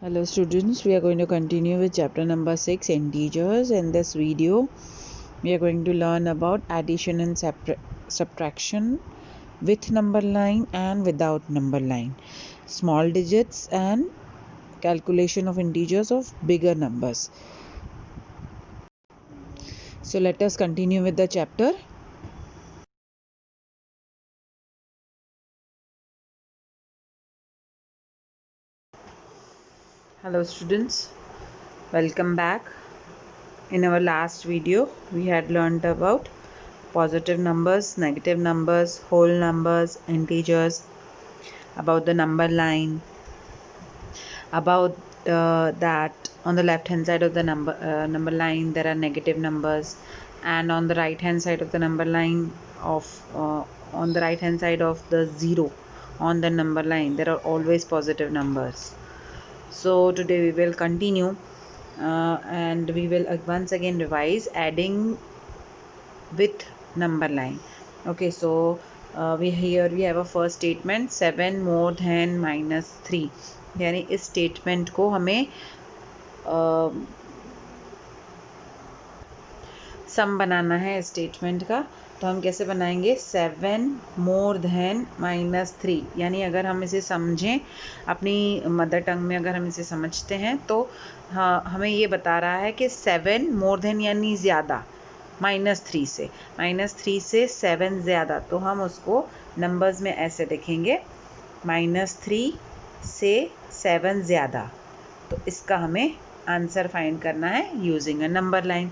Hello students, we are going to continue with chapter number 6, integers. In this video we are going to learn about addition and subtraction with number line and without number line, small digits and calculation of integers of bigger numbers. So let us continue with the chapter. Hello students, welcome back. In our last video we had learned about positive numbers, negative numbers, whole numbers, integers, about the number line, about that on the left hand side of the number line there are negative numbers, and on the right hand side of the number line of on the right hand side of the zero on the number line there are always positive numbers. So today we will continue and we will once again revise adding with number line. Okay, so we have a first statement, 7 more than -3, यानी इस statement को हमें सम बनाना है statement का. तो हम कैसे बनाएंगे? 7 मोर देन -3, यानी अगर हम इसे समझें अपनी मदर टंग में, अगर हम इसे समझते हैं तो हाँ, हमें ये बता रहा है कि 7 मोर देन यानी ज़्यादा, -3 से 7 ज़्यादा. तो हम उसको नंबर्स में ऐसे लिखेंगे, -3 से 7 ज़्यादा. तो इसका हमें आंसर फाइंड करना है यूजिंग अ नंबर लाइन.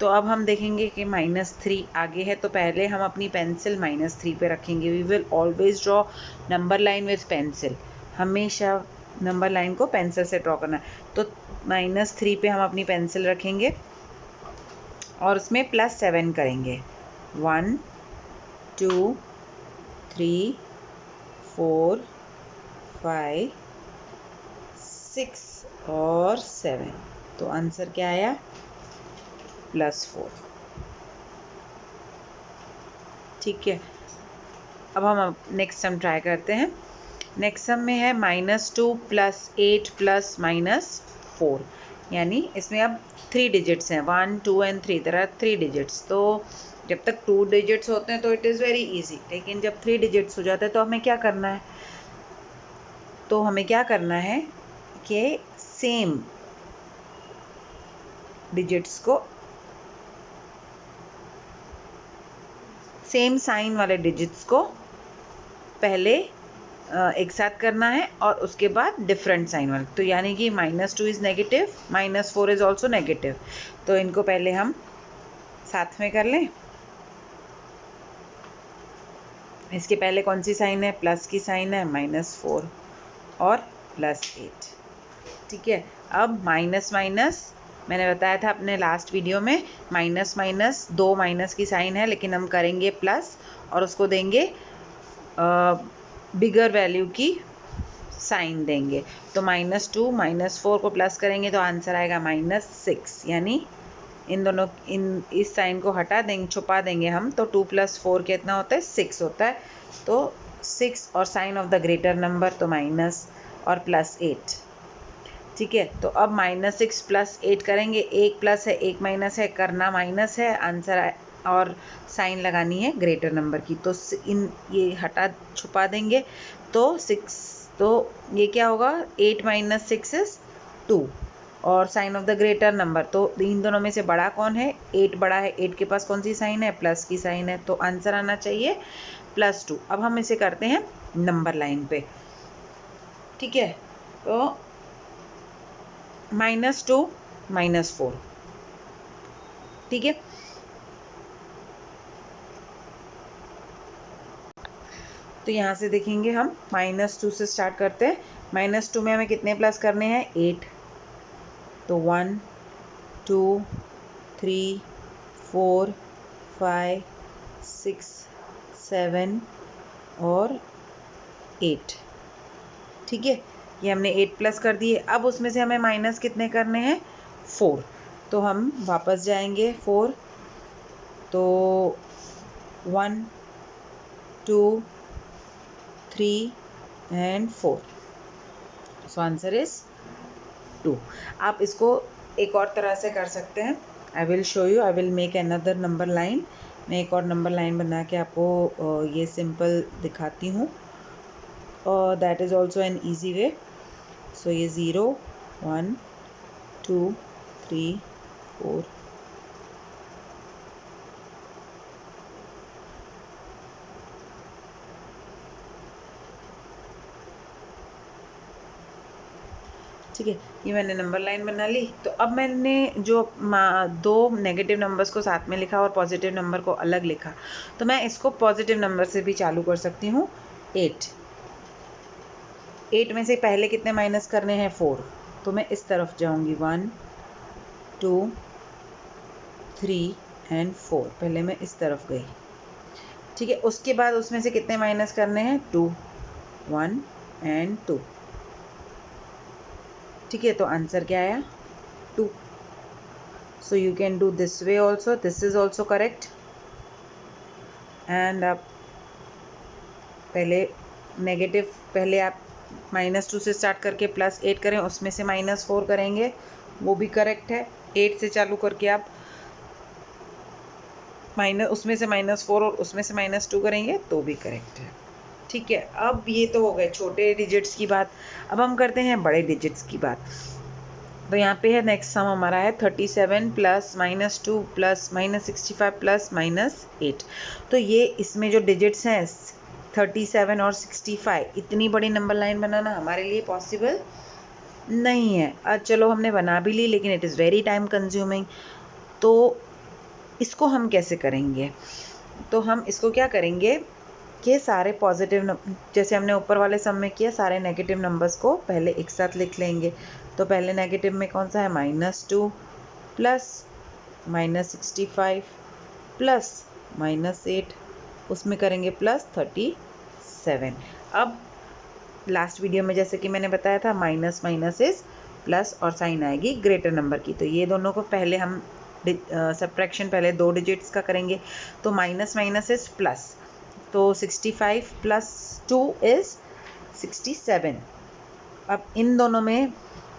तो अब हम देखेंगे कि -3 आगे है, तो पहले हम अपनी पेंसिल -3 पे रखेंगे. We will always draw number line with pencil. हमेशा नंबर लाइन को पेंसिल से ड्रॉ करना है. तो -3 पे हम अपनी पेंसिल रखेंगे और उसमें +7 करेंगे. 1 2 3 4 5 6 और 7. तो आंसर क्या आया? +4. ठीक है. अब हम नेक्स्ट सम ट्राई करते हैं. नेक्स्ट सम में है -2 + 8 + -4, यानी इसमें अब 3 डिजिट्स हैं, 1 2 एंड 3. There are 3 digits. तो जब तक 2 डिजिट्स होते हैं तो इट इज़ वेरी इजी, लेकिन जब 3 डिजिट्स हो जाते हैं तो हमें क्या करना है? तो हमें क्या करना है कि सेम डिजिट्स को, सेम साइन वाले डिजिट्स को पहले एक साथ करना है और उसके बाद डिफरेंट साइन वाले. तो यानी कि -2 is negative, -4 is also negative. तो इनको पहले हम साथ में कर लें. इसके पहले कौन सी साइन है? प्लस की साइन है, -4 और +8. ठीक है. अब माइनस माइनस मैंने बताया था अपने लास्ट वीडियो में, माइनस माइनस 2 माइनस की साइन है, लेकिन हम करेंगे प्लस और उसको देंगे बिगर वैल्यू की साइन देंगे. तो -2 -4 को प्लस करेंगे तो आंसर आएगा -6, यानी इन दोनों इस साइन को हटा देंगे, छुपा देंगे हम. तो 2 + 4 कितना होता है? 6 होता है. तो 6 और sign of the greater number, तो माइनस और +8. ठीक है. तो अब -6 + 8 करेंगे. एक प्लस है एक माइनस है, करना माइनस है, आंसर और साइन लगानी है ग्रेटर नंबर की. तो इन ये हटा छुपा देंगे. तो 6, तो ये क्या होगा? 8 - 6 इज 2 और sign of the greater number. तो इन दोनों में से बड़ा कौन है? 8 बड़ा है. 8 के पास कौन सी साइन है? प्लस की साइन है. तो आंसर आना चाहिए +2. अब हम इसे करते हैं नंबर लाइन पे. ठीक है. तो -2 -4. ठीक है. तो यहाँ से देखेंगे हम -2 से स्टार्ट करते हैं. -2 में हमें कितने प्लस करने हैं? 8. तो 1 2 3 4 5 6 7 और 8. ठीक है. ये हमने 8 प्लस कर दिए. अब उसमें से हमें माइनस कितने करने हैं? 4. तो हम वापस जाएंगे 4. तो 1 2 3 and 4. So answer is 2। आप इसको एक और तरह से कर सकते हैं। I will show you, I will make another number line. मैं एक और नंबर लाइन बना के आपको ये सिंपल दिखाती हूँ, और that is also an easy way. So ये 0 1 2 3 4 ठीक है, ये मैंने नंबर लाइन बना ली। तो अब मैंने जो दो नेगेटिव नंबर्स को साथ में लिखा और पॉजिटिव नंबर को अलग लिखा, तो मैं इसको पॉजिटिव नंबर से भी चालू कर सकती हूँ। 8 में से पहले कितने माइनस करने हैं? 4। तो मैं इस तरफ जाऊंगी, 1 2 3 एंड 4। पहले मैं इस तरफ गई, ठीक है। उसके बाद उसमें से कितने माइनस करने हैं? 2, 1 एंड 2, ठीक है। तो आंसर क्या आया? 2। So you can do this way also, this is also correct. And आप पहले नेगेटिव, पहले आप -2 से स्टार्ट करके +8 करें, उसमें से -4 करेंगे, वो भी करेक्ट है। 8 से चालू करके आप उसमें से -4 और उसमें से -2 करेंगे तो भी करेक्ट है, ठीक है। अब ये तो हो गए छोटे डिजिट्स की बात। अब हम करते हैं बड़े डिजिट्स की बात। तो यहाँ पे है नेक्स्ट सम हमारा है 37 प्लस -2 प्लस -65 प्लस -8। तो ये इसमें जो डिजिट्स हैं 37 और 65, इतनी बड़ी नंबर लाइन बनाना हमारे लिए पॉसिबल नहीं है। आज चलो हमने बना भी ली, लेकिन it is very time consuming. तो इसको हम कैसे करेंगे? तो हम इसको क्या करेंगे कि सारे पॉजिटिव, जैसे हमने ऊपर वाले सम में किया, सारे नेगेटिव नंबर्स को पहले एक साथ लिख लेंगे। तो पहले नेगेटिव में कौन सा है? -2 प्लस -65 प्लस -8, उसमें करेंगे +37। अब लास्ट वीडियो में जैसे कि मैंने बताया था, माइनस माइनस इज प्लस और साइन आएगी ग्रेटर नंबर की। तो ये दोनों को पहले हम सब्ट्रैक्शन पहले 2 डिजिट्स का करेंगे। तो माइनस माइनस इज प्लस, तो 65 प्लस 2 इज 67। अब इन दोनों में,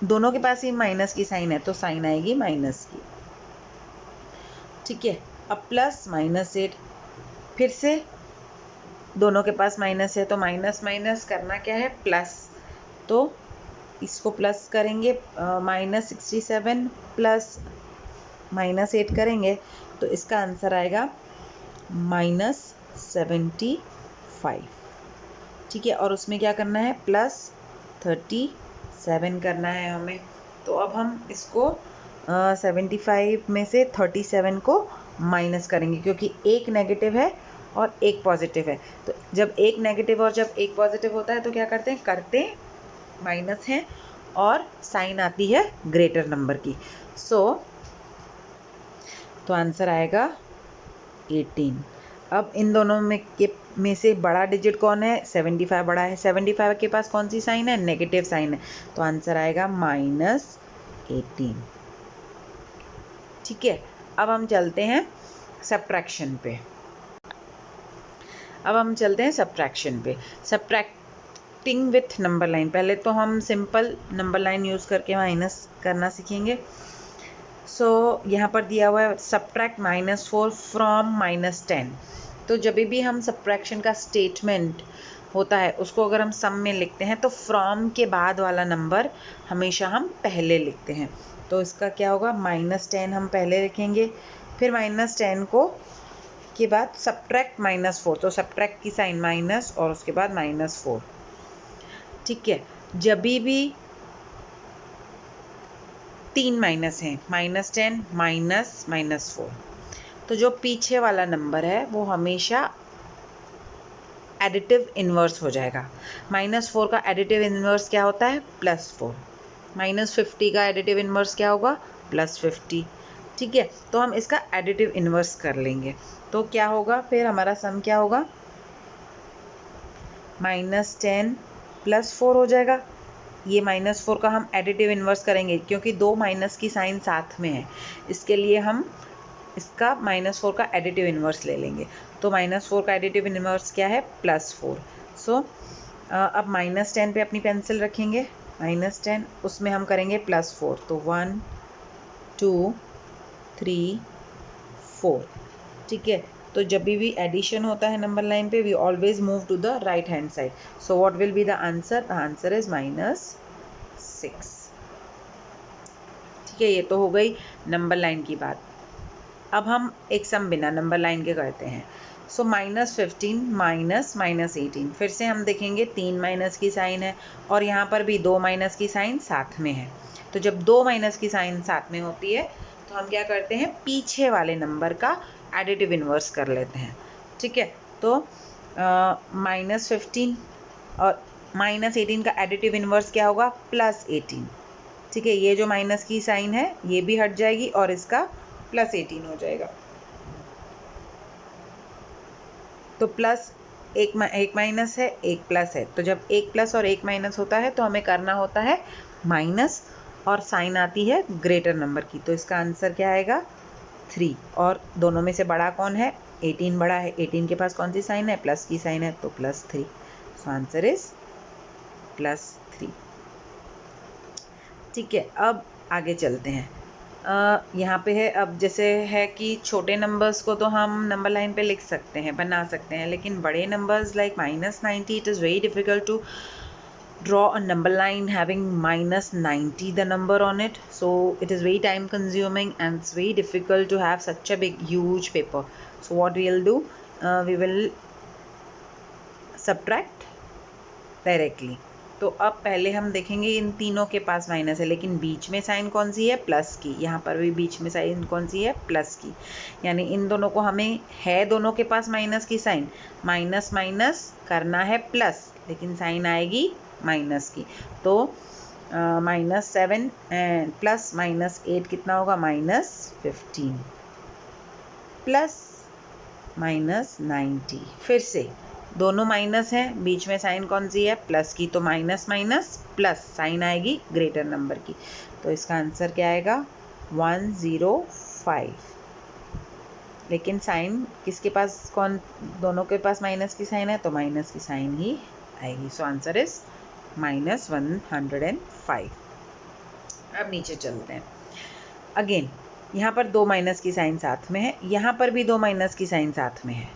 दोनों के पास ही माइनस की साइन है, तो साइन आएगी माइनस की, ठीक है। अब प्लस -8, फिर से दोनों के पास माइनस है, तो माइनस माइनस करना क्या है? प्लस। तो इसको प्लस करेंगे, -67 प्लस -8 करेंगे, तो इसका आंसर आएगा -75, ठीक है। और उसमें क्या करना है? +37 करना है हमें। तो अब हम इसको 75 में से 37 को माइनस करेंगे, क्योंकि एक नेगेटिव है और एक पॉजिटिव है। तो जब एक नेगेटिव और जब एक पॉजिटिव होता है तो क्या करते हैं? माइनस है और साइन आती है ग्रेटर नंबर की। तो आंसर आएगा 18। अब इन दोनों में से बड़ा डिजिट कौन है? 75 बड़ा है। 75 के पास कौन सी साइन है? नेगेटिव साइन है, तो आंसर आएगा -18, ठीक है। अब हम चलते हैं सब्ट्रैक्शन पे। Subtracting with number line. पहले तो हम सिंपल नंबर लाइन यूज़ करके माइनस करना सीखेंगे। सो यहाँ पर दिया हुआ है सब्ट्रैक्ट -4 फ्रॉम -10। तो जब भी हम सब्ट्रैक्शन का स्टेटमेंट होता है उसको अगर हम सम में लिखते हैं तो फ्रॉम के बाद वाला नंबर हमेशा हम पहले लिखते हैं। तो इसका क्या होगा? -10 हम पहले लिखेंगे, फिर -10 को के बाद सब्ट्रैक्ट -4, तो सब्ट्रैक्ट की साइन माइनस और उसके बाद -4, ठीक है। जब भी 3 माइनस हैं, -10 -4, तो जो पीछे वाला नंबर है वो हमेशा एडिटिव इन्वर्स हो जाएगा। -4 का एडिटिव इन्वर्स क्या होता है? +4। -50 का एडिटिव इन्वर्स क्या होगा? +50, ठीक है। तो हम इसका एडिटिव इन्वर्स कर लेंगे, तो क्या होगा फिर? हमारा सम क्या होगा? -10 +4 हो जाएगा। ये -4 का हम एडिटिव इन्वर्स करेंगे, क्योंकि दो माइनस की साइन साथ में है, इसके लिए हम इसका -4 का एडिटिव इन्वर्स ले लेंगे। तो -4 का एडिटिव इन्वर्स क्या है? +4। सो अब -10 पे अपनी पेंसिल रखेंगे, -10, उसमें हम करेंगे +4, तो 1 2 3 4। ठीक है, तो जब भी एडिशन होता है नंबर लाइन पे, we always move to the right hand side. So what will be the answer? The answer is -6। ठीक है, ये तो हो गई नंबर लाइन की बात। अब हम एक सम बिना नंबर लाइन के करते हैं। सो -15 -18, फिर से हम देखेंगे 3 माइनस की साइन है और यहाँ पर भी 2 माइनस की साइन साथ में है। तो जब 2 माइनस की साइन साथ में होती है तो हम क्या करते हैं, पीछे वाले नंबर का एडिटिव इन्वर्स कर लेते हैं। ठीक है, तो -15 और -18 का एडिटिव इन्वर्स क्या होगा? +18। ठीक है, ये जो माइनस की साइन है ये भी हट जाएगी और इसका +18 हो जाएगा। तो प्लस एक माइनस है, एक प्लस है, तो जब एक प्लस और एक माइनस होता है तो हमें करना होता है माइनस, और साइन आती है ग्रेटर नंबर की। तो इसका आंसर क्या आएगा? 3। और दोनों में से बड़ा कौन है? 18 बड़ा है। 18 के पास कौन सी साइन है? प्लस की साइन है, तो +3। So answer is +3। ठीक है, अब आगे चलते हैं। यहाँ पे है, अब जैसे है कि छोटे नंबर्स को तो हम नंबर लाइन पे लिख सकते हैं, बना सकते हैं, लेकिन बड़े numbers like -90, it is very difficult to draw a number line having -90 the number on it. So it is very time consuming and it's very difficult to have such a big huge paper. So what we'll do, we will subtract directly. तो अब पहले हम देखेंगे इन तीनों के पास minus है, लेकिन बीच में साइन कौन सी है? प्लस की। यहाँ पर भी बीच में साइन कौन सी है? प्लस की। यानी इन दोनों को हमें है दोनों के पास माइनस की साइन, माइनस माइनस करना है प्लस, लेकिन साइन आएगी माइनस की। तो -7 एंड प्लस -8 कितना होगा? -15 प्लस -90। फिर से दोनों माइनस हैं, बीच में साइन कौन सी है? प्लस की। तो माइनस माइनस प्लस, साइन आएगी ग्रेटर नंबर की। तो इसका आंसर क्या आएगा? 105। लेकिन साइन किसके पास, कौन दोनों के पास माइनस की साइन है? तो माइनस की साइन ही आएगी। So answer is -105। अब नीचे चलते हैं। अगेन यहाँ पर 2 माइनस की साइन साथ में है, यहाँ पर भी 2 माइनस की साइन साथ में है।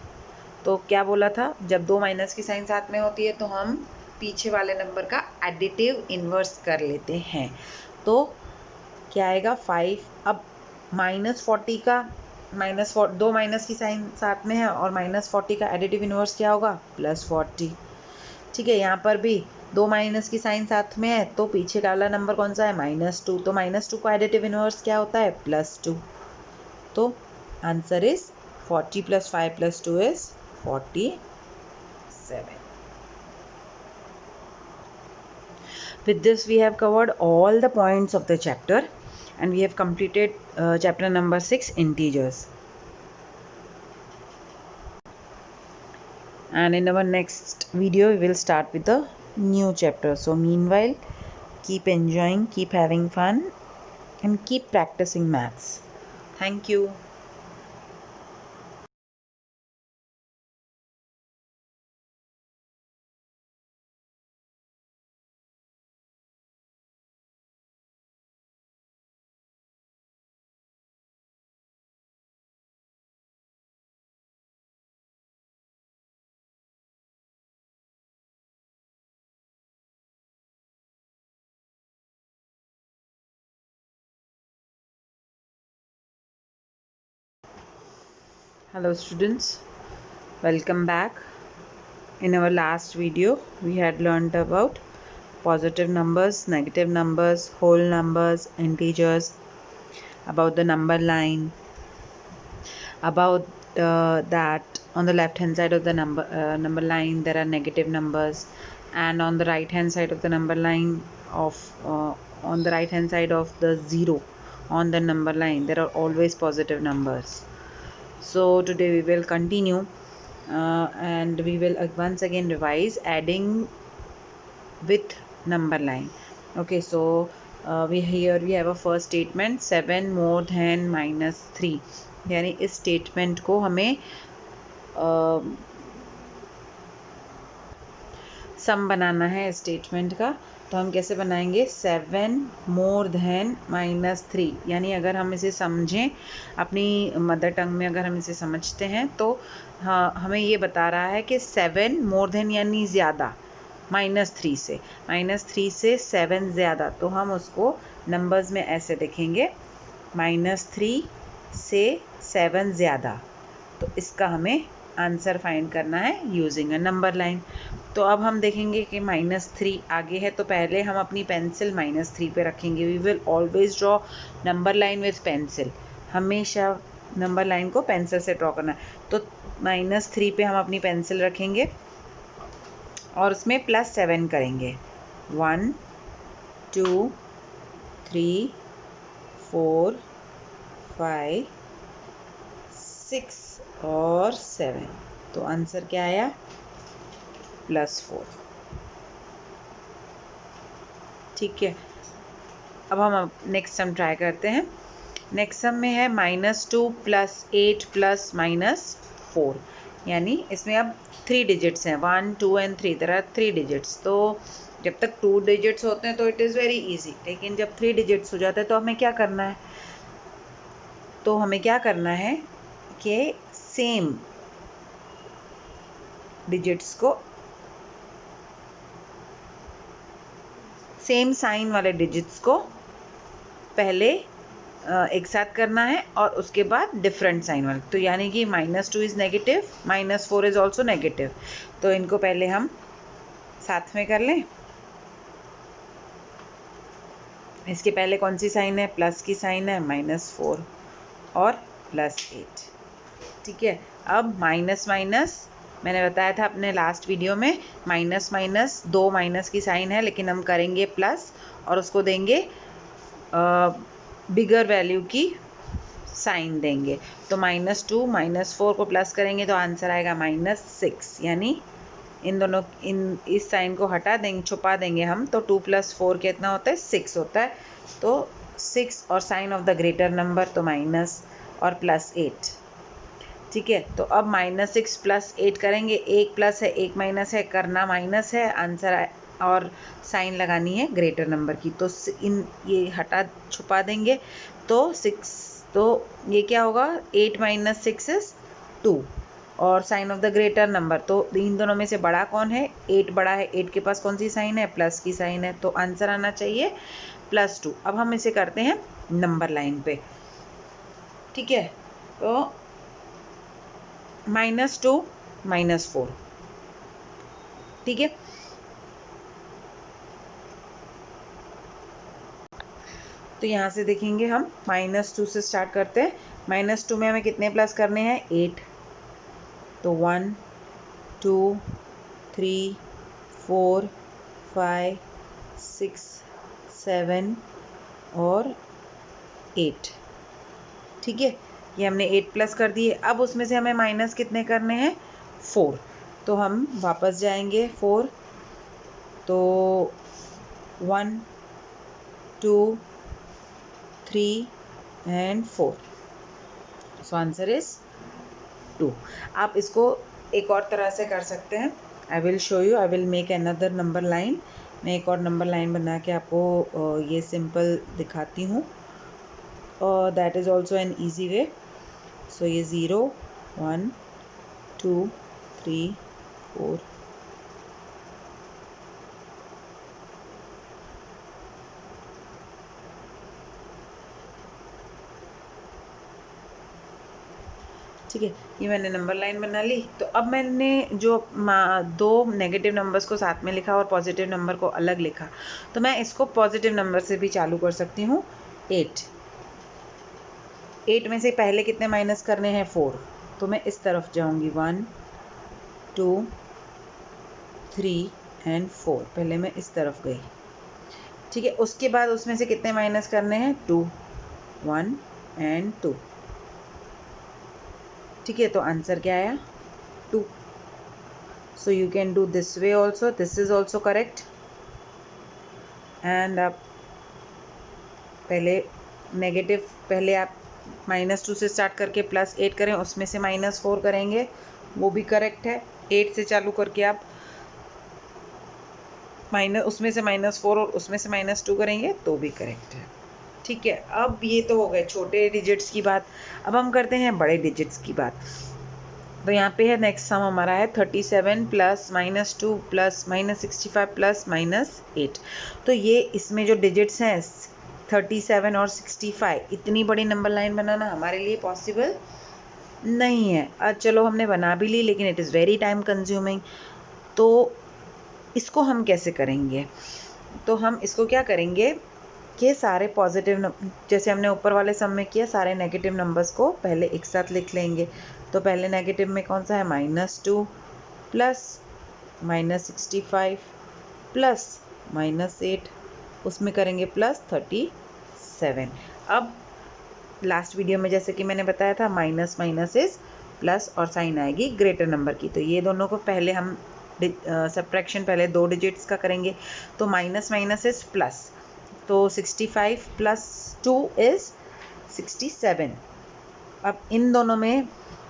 तो क्या बोला था, जब 2 माइनस की साइन साथ में होती है तो हम पीछे वाले नंबर का एडिटिव इन्वर्स कर लेते हैं। तो क्या आएगा? 5। अब -40 का दो माइनस की साइन साथ में है और -40 का एडिटिव इन्वर्स क्या होगा? +40। ठीक है, यहाँ पर भी 2 माइनस की साइन साथ में है, तो पीछे वाला नंबर कौन सा है? -2। तो -2 का एडिटिव इन्वर्स क्या होता है? +2। तो answer is 40 + 5 + 2 is 47. With this we have covered all the points of the chapter and we have completed chapter number 6, integers. And in our next video we will start with the new chapter. So meanwhile, keep enjoying, keep having fun and keep practicing maths. Thank you. Hello students, welcome back. In our last video we had learned about positive numbers, negative numbers, whole numbers, integers, about the number line, about that on the left hand side of the number line there are negative numbers, and on the right hand side of the number line of on the right hand side of the 0 on the number line there are always positive numbers. So today we will continue and we will once again revise adding with number line. Okay, so we have a first statement, 7 more than -3, यानी इस statement को हमें सम बनाना है statement का। तो हम कैसे बनाएंगे 7 मोर देन -3, यानी अगर हम इसे समझें अपनी मदर टंग में, अगर हम इसे समझते हैं तो हाँ, हमें ये बता रहा है कि 7 मोर देन यानी ज़्यादा, -3 से 7 ज़्यादा, तो हम उसको नंबर्स में ऐसे लिखेंगे -3 से 7 ज़्यादा। तो इसका हमें आंसर फाइंड करना है यूजिंग अ नंबर लाइन। तो अब हम देखेंगे कि -3 आगे है, तो पहले हम अपनी पेंसिल -3 पे रखेंगे। We will always draw number line with pencil, हमेशा नंबर लाइन को पेंसिल से ड्रॉ करना है। तो -3 पे हम अपनी पेंसिल रखेंगे और उसमें +7 करेंगे। 1 2 3 4 5 6 और 7, तो आंसर क्या आया +4। ठीक है, अब हम नेक्स्ट सम ट्राई करते हैं। नेक्स्ट सम में है -2 + 8 + -4, यानी इसमें अब 3 डिजिट्स हैं, 1 2 एंड 3, देयर आर 3 डिजिट्स। तो जब तक 2 डिजिट्स होते हैं तो इट इज़ वेरी इजी, लेकिन जब 3 डिजिट्स हो जाते हैं तो हमें क्या करना है, कि सेम डिजिट्स को, सेम साइन वाले डिजिट्स को पहले एक साथ करना है और उसके बाद डिफरेंट साइन वाले। तो यानी कि -2 is negative, -4 is also negative, तो इनको पहले हम साथ में कर लें। इसके पहले कौन सी साइन है, प्लस की साइन है, -4 और +8। ठीक है, अब माइनस माइनस मैंने बताया था अपने लास्ट वीडियो में, माइनस माइनस 2 माइनस की साइन है, लेकिन हम करेंगे प्लस और उसको देंगे बिगर वैल्यू की साइन देंगे। तो -2 -4 को प्लस करेंगे तो आंसर आएगा -6, यानी इस साइन को हटा देंगे, छुपा देंगे हम, तो 2 + 4 कितना होता है 6 होता है। तो 6 और sign of the greater number, तो माइनस और +8। ठीक है, तो अब -6 + 8 करेंगे, एक प्लस है एक माइनस है, करना माइनस है, आंसर और साइन लगानी है ग्रेटर नंबर की। तो ये हटा छुपा देंगे, तो 6, तो ये क्या होगा 8 - 6 इज 2, और sign of the greater number, तो इन दोनों में से बड़ा कौन है, 8 बड़ा है, 8 के पास कौन सी साइन है, प्लस की साइन है, तो आंसर आना चाहिए +2। अब हम इसे करते हैं नंबर लाइन पे। ठीक है, तो -2 -4, ठीक है। तो यहाँ से देखेंगे हम -2 से स्टार्ट करते हैं। -2 में हमें कितने प्लस करने हैं, 8, तो 1 2 3 4 5 6 7 और 8। ठीक है, ये हमने 8 प्लस कर दिए। अब उसमें से हमें माइनस कितने करने हैं, 4, तो हम वापस जाएंगे 4, तो 1 2 3 एंड 4, सो आंसर इज 2। आप इसको एक और तरह से कर सकते हैं, I will show you, I will make another number line. मैं एक और नंबर लाइन बना के आपको ये सिंपल दिखाती हूँ, that is also an easy way. So ये 0 1 2 3 4 ठीक है, ये मैंने नंबर लाइन बना ली। तो अब मैंने जो 2 नेगेटिव नंबर्स को साथ में लिखा और पॉजिटिव नंबर को अलग लिखा, तो मैं इसको पॉजिटिव नंबर से भी चालू कर सकती हूँ। 8 में से पहले कितने माइनस करने हैं, 4, तो मैं इस तरफ जाऊँगी, 1 2 3 एंड 4, पहले मैं इस तरफ गई। ठीक है, उसके बाद उसमें से कितने माइनस करने हैं, 2, 1 एंड 2। ठीक है, तो आंसर क्या आया, 2। So you can do this way also, this is also correct. And आप पहले आप -2 से स्टार्ट करके +8 करें, उसमें से -4 करेंगे, वो भी करेक्ट है। 8 से चालू करके आप माइनस उसमें से -4 और उसमें से -2 करेंगे तो भी करेक्ट है। ठीक है, अब ये तो हो गए छोटे डिजिट्स की बात। अब हम करते हैं बड़े डिजिट्स की बात। तो यहाँ पे है नेक्स्ट सम हमारा है 37 प्लस -2 प्लस -65 प्लस -8। तो ये इसमें जो डिजिट्स हैं 37 और 65, इतनी बड़ी नंबर लाइन बनाना हमारे लिए पॉसिबल नहीं है। आज चलो हमने बना भी ली, लेकिन it is very time consuming. तो इसको हम कैसे करेंगे? तो हम इसको क्या करेंगे कि सारे पॉजिटिव, जैसे हमने ऊपर वाले सम में किया, सारे नेगेटिव नंबर्स को पहले एक साथ लिख लेंगे। तो पहले नेगेटिव में कौन सा है? -2 प्लस -65 प्लस -8, उसमें करेंगे प्लस 37। अब लास्ट वीडियो में जैसे कि मैंने बताया था, माइनस माइनस इज प्लस और साइन आएगी ग्रेटर नंबर की। तो ये दोनों को पहले हम सब्ट्रैक्शन पहले 2 डिजिट्स का करेंगे। तो माइनस माइनस इज प्लस, तो 65 प्लस 2 इज 67। अब इन दोनों में,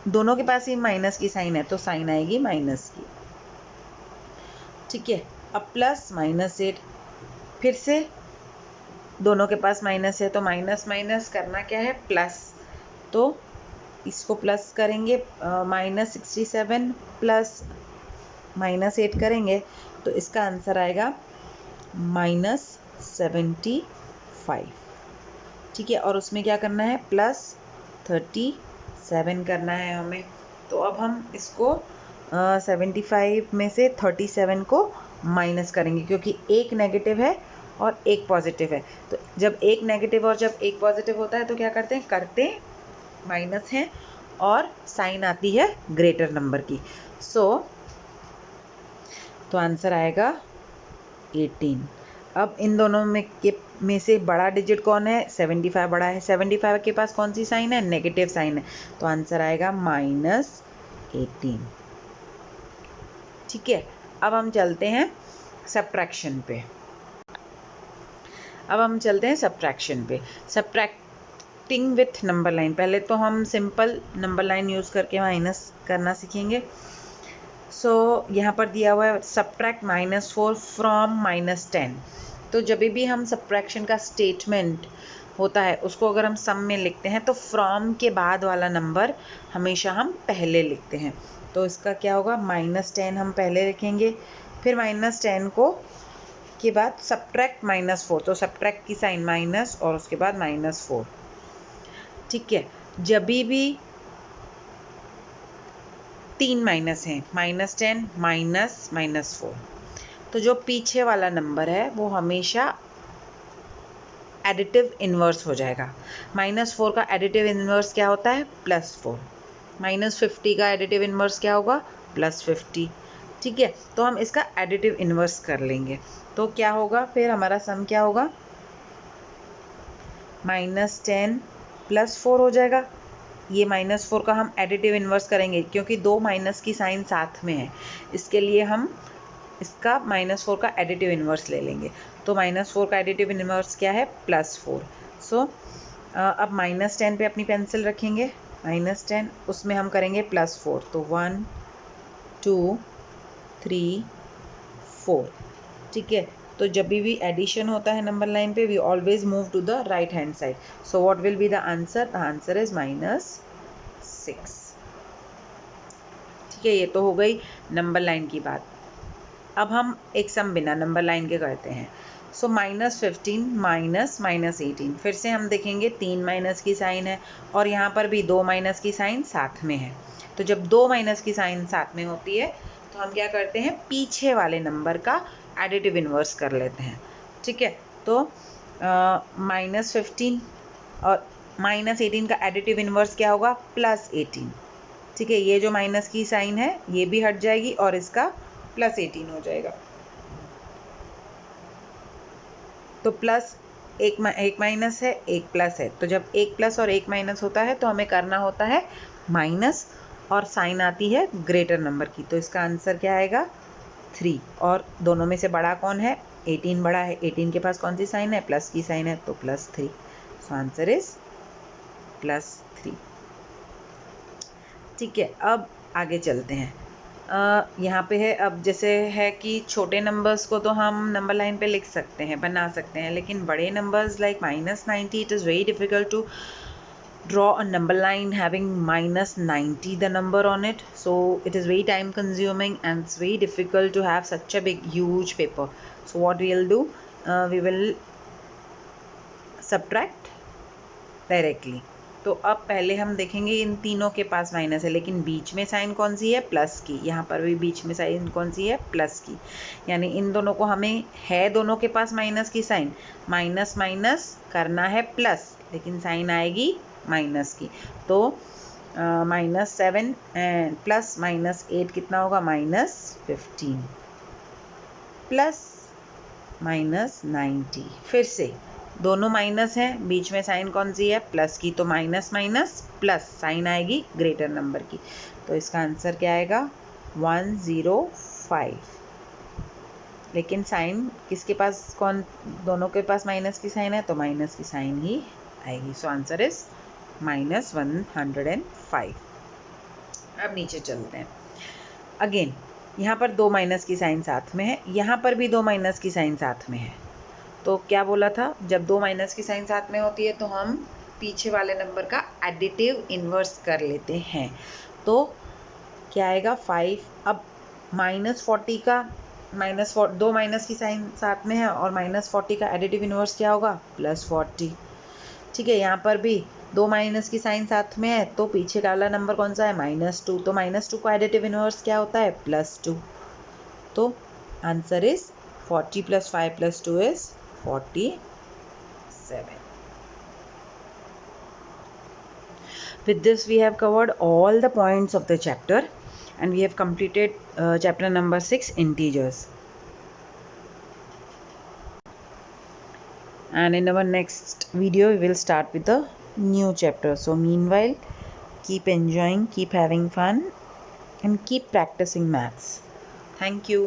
दोनों के पास ही माइनस की साइन है, तो साइन आएगी माइनस की। ठीक है, अब प्लस -8, फिर से दोनों के पास माइनस है, तो माइनस माइनस करना क्या है? प्लस। तो इसको प्लस करेंगे, -67 प्लस -8 करेंगे, तो इसका आंसर आएगा -75। ठीक है, और उसमें क्या करना है? +37 करना है हमें। तो अब हम इसको 75 में से 37 को माइनस करेंगे, क्योंकि एक नेगेटिव है और एक पॉजिटिव है। तो जब एक नेगेटिव और जब एक पॉजिटिव होता है तो क्या करते हैं? माइनस है और साइन आती है ग्रेटर नंबर की। तो आंसर आएगा 18। अब इन दोनों में से बड़ा डिजिट कौन है? 75 बड़ा है। 75 के पास कौन सी साइन है? नेगेटिव साइन है, तो आंसर आएगा -18। ठीक है, अब हम चलते हैं सब्ट्रैक्शन पे। Subtracting with number line. पहले तो हम सिंपल नंबर लाइन यूज़ करके माइनस करना सीखेंगे। यहाँ पर दिया हुआ है सब्ट्रैक्ट -4 फ्रॉम -10। तो जब भी हम सब्ट्रैक्शन का स्टेटमेंट होता है उसको अगर हम सम में लिखते हैं तो फ्रॉम के बाद वाला नंबर हमेशा हम पहले लिखते हैं। तो इसका क्या होगा? -10 हम पहले लिखेंगे, फिर -10 को के बाद सब्ट्रैक्ट -4, तो सब्ट्रैक्ट की साइन माइनस और उसके बाद -4। ठीक है, जब भी 3 माइनस हैं, -10 -4, तो जो पीछे वाला नंबर है वो हमेशा एडिटिव इन्वर्स हो जाएगा। -4 का एडिटिव इन्वर्स क्या होता है? +4। -50 का एडिटिव इन्वर्स क्या होगा? +50। ठीक है, तो हम इसका एडिटिव इन्वर्स कर लेंगे। तो क्या होगा फिर? हमारा सम क्या होगा? -10 +4 हो जाएगा। ये -4 का हम एडिटिव इन्वर्स करेंगे, क्योंकि 2 माइनस की साइन साथ में है, इसके लिए हम इसका -4 का एडिटिव इन्वर्स ले लेंगे। तो -4 का एडिटिव इन्वर्स क्या है? +4। अब -10 पे अपनी पेंसिल रखेंगे, -10 उसमें हम करेंगे +4, तो 1 2 3 4। ठीक है, तो जब भी एडिशन होता है नंबर लाइन पे, we always move to the right hand side. So what will be the answer? The answer is -6। ठीक है, ये तो हो गई नंबर लाइन की बात। अब हम एक सम बिना नंबर लाइन के करते हैं। -15 -18, फिर से हम देखेंगे 3 माइनस की साइन है और यहाँ पर भी 2 माइनस की साइन साथ में है। तो जब 2 माइनस की साइन साथ में होती है तो हम क्या करते हैं? पीछे वाले नंबर का एडिटिव इन्वर्स कर लेते हैं। ठीक है, तो -15 और -18 का एडिटिव इन्वर्स क्या होगा? +18। ठीक है, ये जो माइनस की साइन है ये भी हट जाएगी और इसका +18 हो जाएगा। तो प्लस एक माइनस है, एक प्लस है, तो जब एक प्लस और एक माइनस होता है तो हमें करना होता है माइनस और साइन आती है ग्रेटर नंबर की। तो इसका आंसर क्या आएगा? 3। और दोनों में से बड़ा कौन है? 18 बड़ा है। 18 के पास कौन सी साइन है? प्लस की साइन है, तो +3। So answer is +3। ठीक है, अब आगे चलते हैं। यहाँ पे है, अब जैसे है कि छोटे नंबर्स को तो हम नंबर लाइन पे लिख सकते हैं, बना सकते हैं, लेकिन बड़े numbers like -90 it is very difficult to draw a number line having -90 the number on it, so it is very time consuming and it's very difficult to have such a big huge paper. So what we'll do, we will subtract directly. तो अब पहले हम देखेंगे इन तीनों के पास minus है, लेकिन बीच में साइन कौन सी है, प्लस की। यहाँ पर भी बीच में साइन कौन सी है, प्लस की। यानी इन दोनों को हमें है दोनों के पास माइनस की साइन, माइनस माइनस करना है प्लस, लेकिन साइन आएगी माइनस की। तो -7 एंड प्लस -8 कितना होगा, -15 प्लस -90। फिर से दोनों माइनस हैं, बीच में साइन कौन सी है, प्लस की, तो माइनस माइनस प्लस, साइन आएगी ग्रेटर नंबर की। तो इसका आंसर क्या आएगा, 105। लेकिन साइन किसके पास, कौन, दोनों के पास माइनस की साइन है, तो माइनस की साइन ही आएगी। So answer is -105। अब नीचे चलते हैं। अगेन यहाँ पर दो माइनस की साइन साथ में है, यहाँ पर भी दो माइनस की साइन साथ में है। तो क्या बोला था, जब दो माइनस की साइन साथ में होती है तो हम पीछे वाले नंबर का एडिटिव इन्वर्स कर लेते हैं। तो क्या आएगा, 5। अब -40 का दो माइनस की साइन साथ में है और -40 का एडिटिव इन्वर्स क्या होगा, +40। ठीक है, यहाँ पर भी दो माइनस की साइन साथ में है, तो पीछे का वाला नंबर कौन सा है, -2। तो -2 का एडिटिव इन्वर्स क्या होता है, +2। तो answer is 40 + 5 + 2 is 47. With this we have covered all the points of the chapter and we have completed chapter number 6, integers. And in our next video we will start with the new chapter. So meanwhile, keep enjoying, keep having fun and keep practicing maths. Thank you.